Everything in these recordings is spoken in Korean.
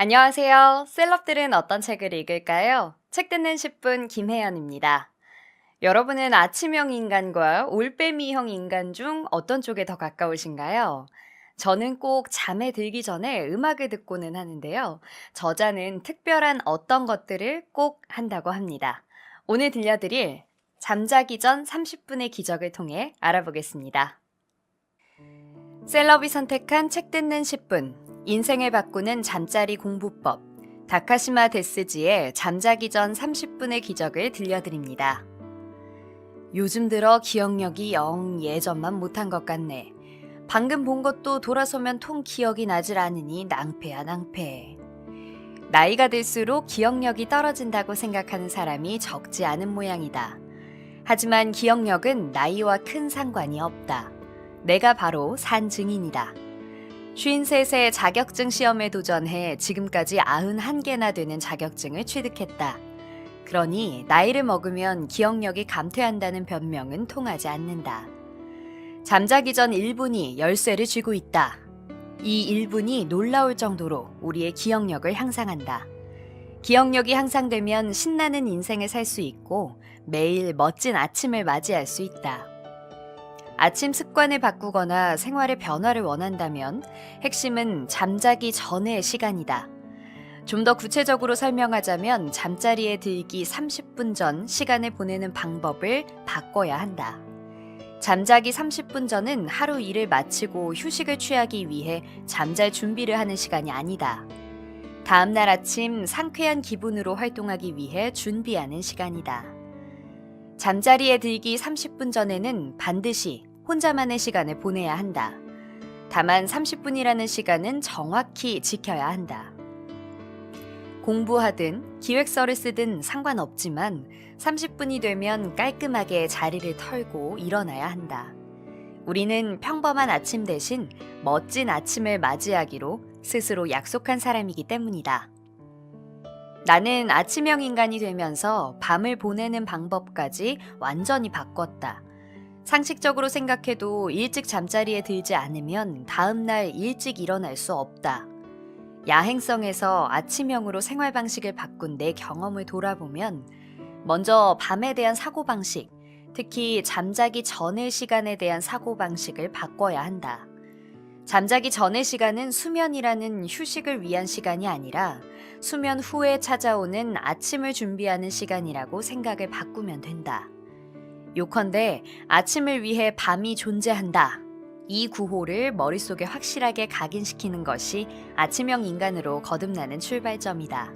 안녕하세요. 셀럽들은 어떤 책을 읽을까요? 책 듣는 10분 김혜연입니다. 여러분은 아침형 인간과 올빼미형 인간 중 어떤 쪽에 더 가까우신가요? 저는 꼭 잠에 들기 전에 음악을 듣고는 하는데요. 저자는 특별한 어떤 것들을 꼭 한다고 합니다. 오늘 들려드릴 잠자기 전 30분의 기적을 통해 알아보겠습니다. 셀럽이 선택한 책 듣는 10분. 인생을 바꾸는 잠자리 공부법. 다카시마 데스지의 잠자기 전 30분의 기적을 들려드립니다. 요즘 들어 기억력이 영 예전만 못한 것 같네. 방금 본 것도 돌아서면 통 기억이 나질 않으니 낭패야 낭패. 나이가 들수록 기억력이 떨어진다고 생각하는 사람이 적지 않은 모양이다. 하지만 기억력은 나이와 큰 상관이 없다. 내가 바로 산 증인이다. 53세 자격증 시험에 도전해 지금까지 91개나 되는 자격증을 취득했다. 그러니 나이를 먹으면 기억력이 감퇴한다는 변명은 통하지 않는다. 잠자기 전 1분이 열쇠를 쥐고 있다. 이 1분이 놀라울 정도로 우리의 기억력을 향상한다. 기억력이 향상되면 신나는 인생을 살 수 있고 매일 멋진 아침을 맞이할 수 있다. 아침 습관을 바꾸거나 생활의 변화를 원한다면 핵심은 잠자기 전의 시간이다. 좀 더 구체적으로 설명하자면 잠자리에 들기 30분 전 시간을 보내는 방법을 바꿔야 한다. 잠자기 30분 전은 하루 일을 마치고 휴식을 취하기 위해 잠잘 준비를 하는 시간이 아니다. 다음날 아침 상쾌한 기분으로 활동하기 위해 준비하는 시간이다. 잠자리에 들기 30분 전에는 반드시 혼자만의 시간을 보내야 한다. 다만 30분이라는 시간은 정확히 지켜야 한다. 공부하든 기획서를 쓰든 상관없지만 30분이 되면 깔끔하게 자리를 털고 일어나야 한다. 우리는 평범한 아침 대신 멋진 아침을 맞이하기로 스스로 약속한 사람이기 때문이다. 나는 아침형 인간이 되면서 밤을 보내는 방법까지 완전히 바꿨다. 상식적으로 생각해도 일찍 잠자리에 들지 않으면 다음날 일찍 일어날 수 없다. 야행성에서 아침형으로 생활 방식을 바꾼 내 경험을 돌아보면 먼저 밤에 대한 사고방식, 특히 잠자기 전의 시간에 대한 사고방식을 바꿔야 한다. 잠자기 전의 시간은 수면이라는 휴식을 위한 시간이 아니라 수면 후에 찾아오는 아침을 준비하는 시간이라고 생각을 바꾸면 된다. 요컨대 아침을 위해 밤이 존재한다. 이 구호를 머릿속에 확실하게 각인시키는 것이 아침형 인간으로 거듭나는 출발점이다.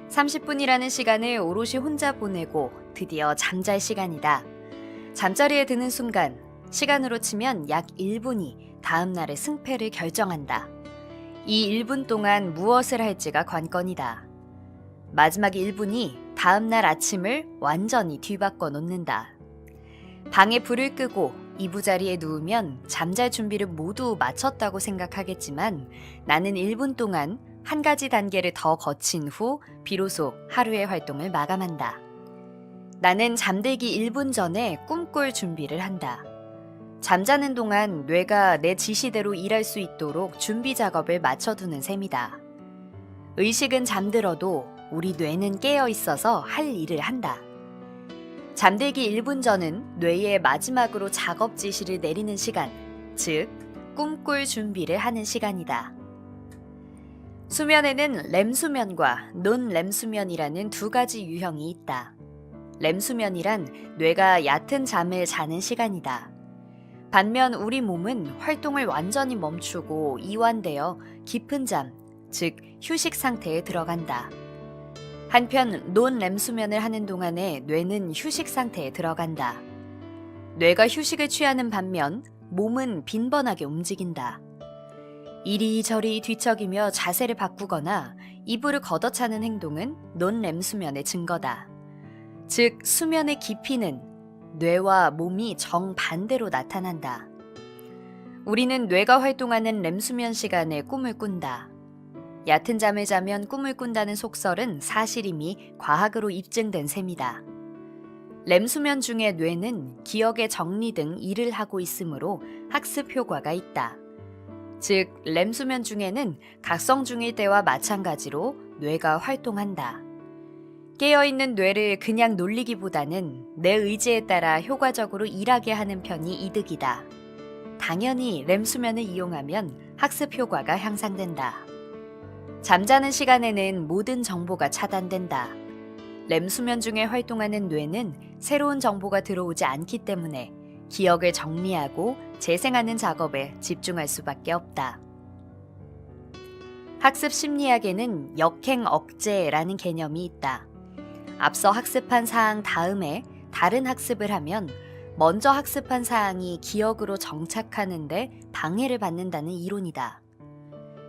30분이라는 시간을 오롯이 혼자 보내고 드디어 잠잘 시간이다. 잠자리에 드는 순간, 시간으로 치면 약 1분이 다음날의 승패를 결정한다. 이 1분 동안 무엇을 할지가 관건이다. 마지막 1분이 다음날 아침을 완전히 뒤바꿔 놓는다. 방에 불을 끄고 이부자리에 누우면 잠잘 준비를 모두 마쳤다고 생각하겠지만 나는 1분 동안 한 가지 단계를 더 거친 후 비로소 하루의 활동을 마감한다. 나는 잠들기 1분 전에 꿈꿀 준비를 한다. 잠자는 동안 뇌가 내 지시대로 일할 수 있도록 준비 작업을 마쳐두는 셈이다. 의식은 잠들어도 우리 뇌는 깨어 있어서 할 일을 한다. 잠들기 1분 전은 뇌에 마지막으로 작업 지시를 내리는 시간, 즉 꿈꿀 준비를 하는 시간이다. 수면에는 렘수면과 논렘수면이라는 두 가지 유형이 있다. 렘수면이란 뇌가 얕은 잠을 자는 시간이다. 반면 우리 몸은 활동을 완전히 멈추고 이완되어 깊은 잠, 즉 휴식 상태에 들어간다. 한편 논렘수면을 하는 동안에 뇌는 휴식 상태에 들어간다. 뇌가 휴식을 취하는 반면 몸은 빈번하게 움직인다. 이리저리 뒤척이며 자세를 바꾸거나 이불을 걷어차는 행동은 논렘수면의 증거다. 즉 수면의 깊이는 뇌와 몸이 정반대로 나타난다. 우리는 뇌가 활동하는 렘수면 시간에 꿈을 꾼다. 얕은 잠을 자면 꿈을 꾼다는 속설은 사실임이 과학으로 입증된 셈이다. 렘수면 중에 뇌는 기억의 정리 등 일을 하고 있으므로 학습 효과가 있다. 즉, 렘 수면 중에는 각성 중일 때와 마찬가지로 뇌가 활동한다. 깨어있는 뇌를 그냥 놀리기보다는 내 의지에 따라 효과적으로 일하게 하는 편이 이득이다. 당연히 렘 수면을 이용하면 학습 효과가 향상된다. 잠자는 시간에는 모든 정보가 차단된다. 렘 수면 중에 활동하는 뇌는 새로운 정보가 들어오지 않기 때문에 기억을 정리하고 재생하는 작업에 집중할 수밖에 없다. 학습 심리학에는 역행 억제라는 개념이 있다. 앞서 학습한 사항 다음에 다른 학습을 하면 먼저 학습한 사항이 기억으로 정착하는데 방해를 받는다는 이론이다.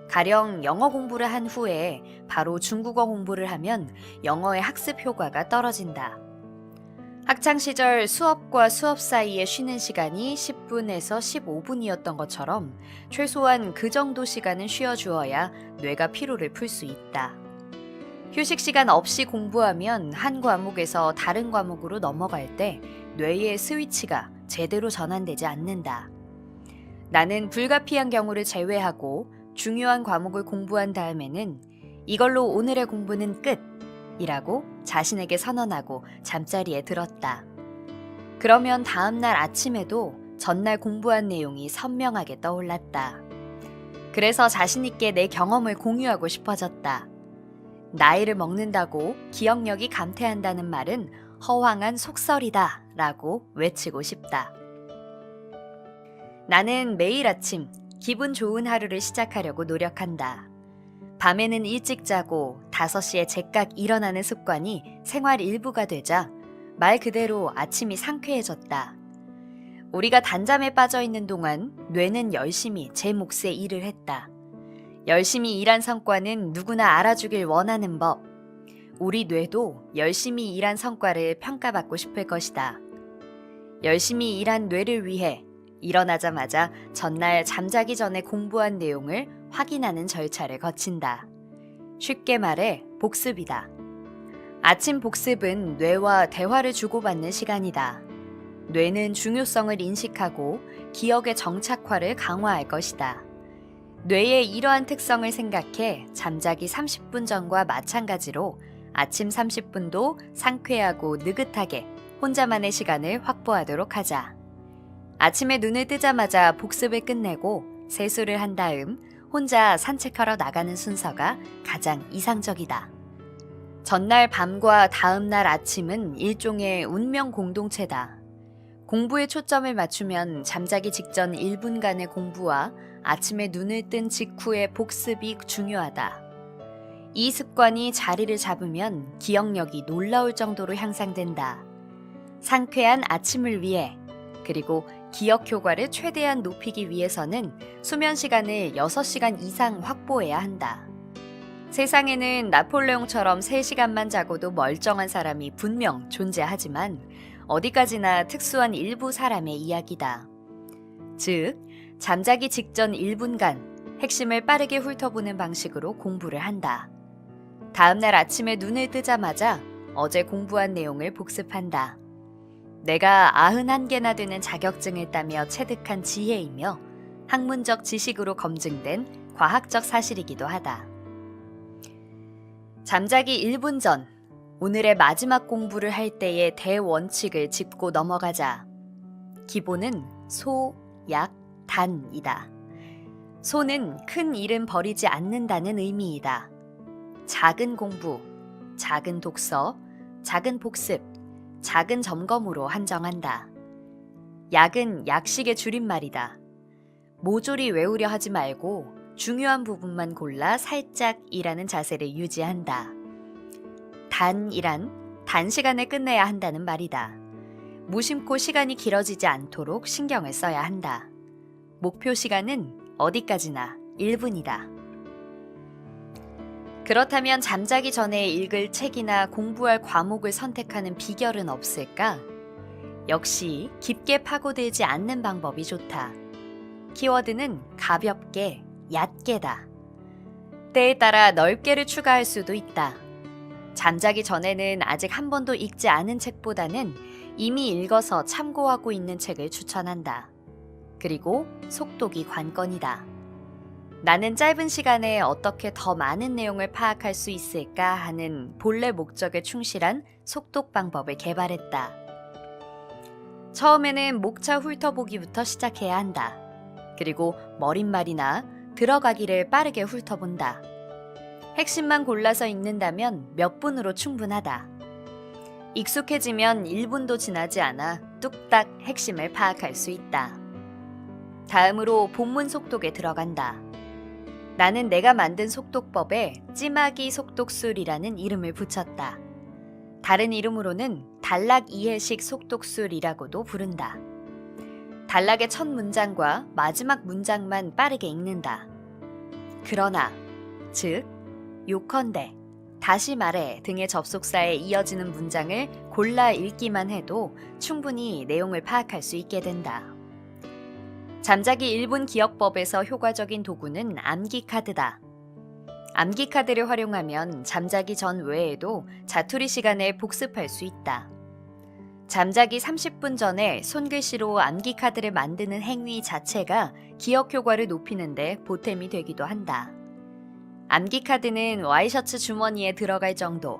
가령 영어 공부를 한 후에 바로 중국어 공부를 하면 영어의 학습 효과가 떨어진다. 학창시절 수업과 수업 사이에 쉬는 시간이 10분에서 15분이었던 것처럼 최소한 그 정도 시간은 쉬어주어야 뇌가 피로를 풀 수 있다. 휴식 시간 없이 공부하면 한 과목에서 다른 과목으로 넘어갈 때 뇌의 스위치가 제대로 전환되지 않는다. 나는 불가피한 경우를 제외하고 중요한 과목을 공부한 다음에는 이걸로 오늘의 공부는 끝! 이라고 자신에게 선언하고 잠자리에 들었다. 그러면 다음날 아침에도 전날 공부한 내용이 선명하게 떠올랐다. 그래서 자신있게 내 경험을 공유하고 싶어졌다. 나이를 먹는다고 기억력이 감퇴한다는 말은 허황한 속설이다 라고 외치고 싶다. 나는 매일 아침 기분 좋은 하루를 시작하려고 노력한다. 밤에는 일찍 자고 5시에 제깍 일어나는 습관이 생활 일부가 되자 말 그대로 아침이 상쾌해졌다. 우리가 단잠에 빠져 있는 동안 뇌는 열심히 제 몫의 일을 했다. 열심히 일한 성과는 누구나 알아주길 원하는 법. 우리 뇌도 열심히 일한 성과를 평가받고 싶을 것이다. 열심히 일한 뇌를 위해 일어나자마자 전날 잠자기 전에 공부한 내용을 확인하는 절차를 거친다. 쉽게 말해 복습이다. 아침 복습은 뇌와 대화를 주고받는 시간이다. 뇌는 중요성을 인식하고 기억의 정착화를 강화할 것이다. 뇌의 이러한 특성을 생각해 잠자기 30분 전과 마찬가지로 아침 30분도 상쾌하고 느긋하게 혼자만의 시간을 확보하도록 하자. 아침에 눈을 뜨자마자 복습을 끝내고 세수를 한 다음 혼자 산책하러 나가는 순서가 가장 이상적이다. 전날 밤과 다음날 아침은 일종의 운명 공동체다. 공부에 초점을 맞추면 잠자기 직전 1분간의 공부와 아침에 눈을 뜬 직후의 복습이 중요하다. 이 습관이 자리를 잡으면 기억력이 놀라울 정도로 향상된다. 상쾌한 아침을 위해 그리고 기억 효과를 최대한 높이기 위해서는 수면 시간을 6시간 이상 확보해야 한다. 세상에는 나폴레옹처럼 3시간만 자고도 멀쩡한 사람이 분명 존재하지만 어디까지나 특수한 일부 사람의 이야기다. 즉, 잠자기 직전 1분간 핵심을 빠르게 훑어보는 방식으로 공부를 한다. 다음날 아침에 눈을 뜨자마자 어제 공부한 내용을 복습한다. 내가 91개나 되는 자격증을 따며 체득한 지혜이며 학문적 지식으로 검증된 과학적 사실이기도 하다. 잠자기 1분 전, 오늘의 마지막 공부를 할 때의 대원칙을 짚고 넘어가자. 기본은 소, 약, 단이다. 소는 큰 일은 버리지 않는다는 의미이다. 작은 공부, 작은 독서, 작은 복습, 작은 점검으로 한정한다. 약은 약식의 줄임말이다. 모조리 외우려 하지 말고 중요한 부분만 골라 살짝 일하는 자세를 유지한다. 단이란 단시간에 끝내야 한다는 말이다. 무심코 시간이 길어지지 않도록 신경을 써야 한다. 목표 시간은 어디까지나 1분이다. 그렇다면 잠자기 전에 읽을 책이나 공부할 과목을 선택하는 비결은 없을까? 역시 깊게 파고들지 않는 방법이 좋다. 키워드는 가볍게, 얕게다. 때에 따라 넓게를 추가할 수도 있다. 잠자기 전에는 아직 한 번도 읽지 않은 책보다는 이미 읽어서 참고하고 있는 책을 추천한다. 그리고 속독이 관건이다. 나는 짧은 시간에 어떻게 더 많은 내용을 파악할 수 있을까 하는 본래 목적에 충실한 속독 방법을 개발했다. 처음에는 목차 훑어보기부터 시작해야 한다. 그리고 머릿말이나 들어가기를 빠르게 훑어본다. 핵심만 골라서 읽는다면 몇 분으로 충분하다. 익숙해지면 1분도 지나지 않아 뚝딱 핵심을 파악할 수 있다. 다음으로 본문 속독에 들어간다. 나는 내가 만든 속독법에 찌마기 속독술이라는 이름을 붙였다. 다른 이름으로는 단락 이해식 속독술이라고도 부른다. 단락의 첫 문장과 마지막 문장만 빠르게 읽는다. 그러나, 즉, 요컨대, 다시 말해 등의 접속사에 이어지는 문장을 골라 읽기만 해도 충분히 내용을 파악할 수 있게 된다. 잠자기 1분 기억법에서 효과적인 도구는 암기 카드다. 암기 카드를 활용하면 잠자기 전 외에도 자투리 시간에 복습할 수 있다. 잠자기 30분 전에 손글씨로 암기 카드를 만드는 행위 자체가 기억 효과를 높이는 데 보탬이 되기도 한다. 암기 카드는 와이셔츠 주머니에 들어갈 정도,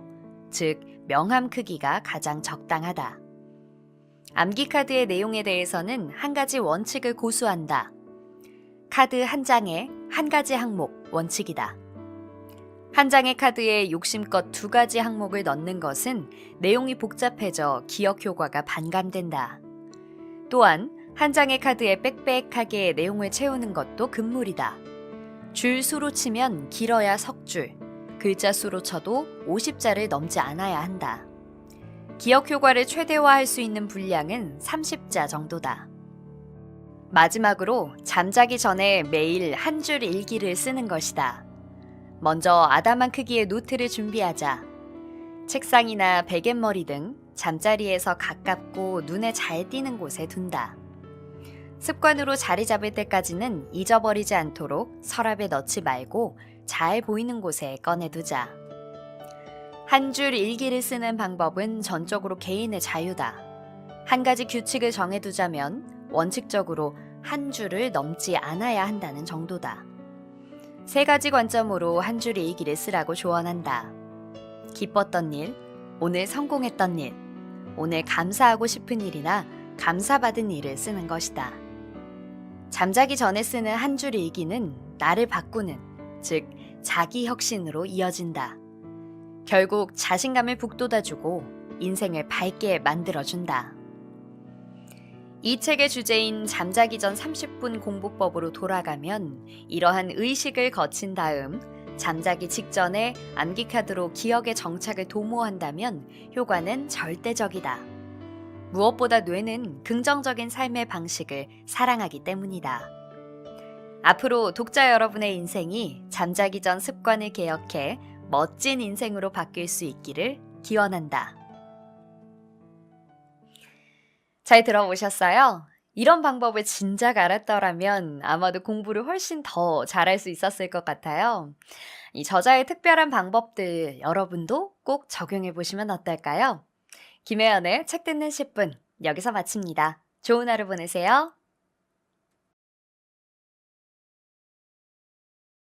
즉 명함 크기가 가장 적당하다. 암기 카드의 내용에 대해서는 한 가지 원칙을 고수한다. 카드 한 장에 한 가지 항목 원칙이다. 한 장의 카드에 욕심껏 2가지 항목을 넣는 것은 내용이 복잡해져 기억 효과가 반감된다. 또한 한 장의 카드에 빽빽하게 내용을 채우는 것도 금물이다. 줄 수로 치면 길어야 석줄, 글자 수로 쳐도 50자를 넘지 않아야 한다. 기억 효과를 최대화할 수 있는 분량은 30자 정도다. 마지막으로 잠자기 전에 매일 한 줄 일기를 쓰는 것이다. 먼저 아담한 크기의 노트를 준비하자. 책상이나 베갯머리 등 잠자리에서 가깝고 눈에 잘 띄는 곳에 둔다. 습관으로 자리 잡을 때까지는 잊어버리지 않도록 서랍에 넣지 말고 잘 보이는 곳에 꺼내두자. 한 줄 일기를 쓰는 방법은 전적으로 개인의 자유다. 한 가지 규칙을 정해두자면 원칙적으로 한 줄을 넘지 않아야 한다는 정도다. 3가지 관점으로 한 줄 일기를 쓰라고 조언한다. 기뻤던 일, 오늘 성공했던 일, 오늘 감사하고 싶은 일이나 감사받은 일을 쓰는 것이다. 잠자기 전에 쓰는 한 줄 일기는 나를 바꾸는, 즉 자기 혁신으로 이어진다. 결국 자신감을 북돋아주고 인생을 밝게 만들어준다. 이 책의 주제인 잠자기 전 30분 공부법으로 돌아가면 이러한 의식을 거친 다음 잠자기 직전에 암기 카드로 기억의 정착을 도모한다면 효과는 절대적이다. 무엇보다 뇌는 긍정적인 삶의 방식을 사랑하기 때문이다. 앞으로 독자 여러분의 인생이 잠자기 전 습관을 개혁해 멋진 인생으로 바뀔 수 있기를 기원한다. 잘 들어보셨어요? 이런 방법을 진작 알았더라면 아마도 공부를 훨씬 더 잘할 수 있었을 것 같아요. 이 저자의 특별한 방법들 여러분도 꼭 적용해 보시면 어떨까요? 김혜연의 책 듣는 10분 여기서 마칩니다. 좋은 하루 보내세요.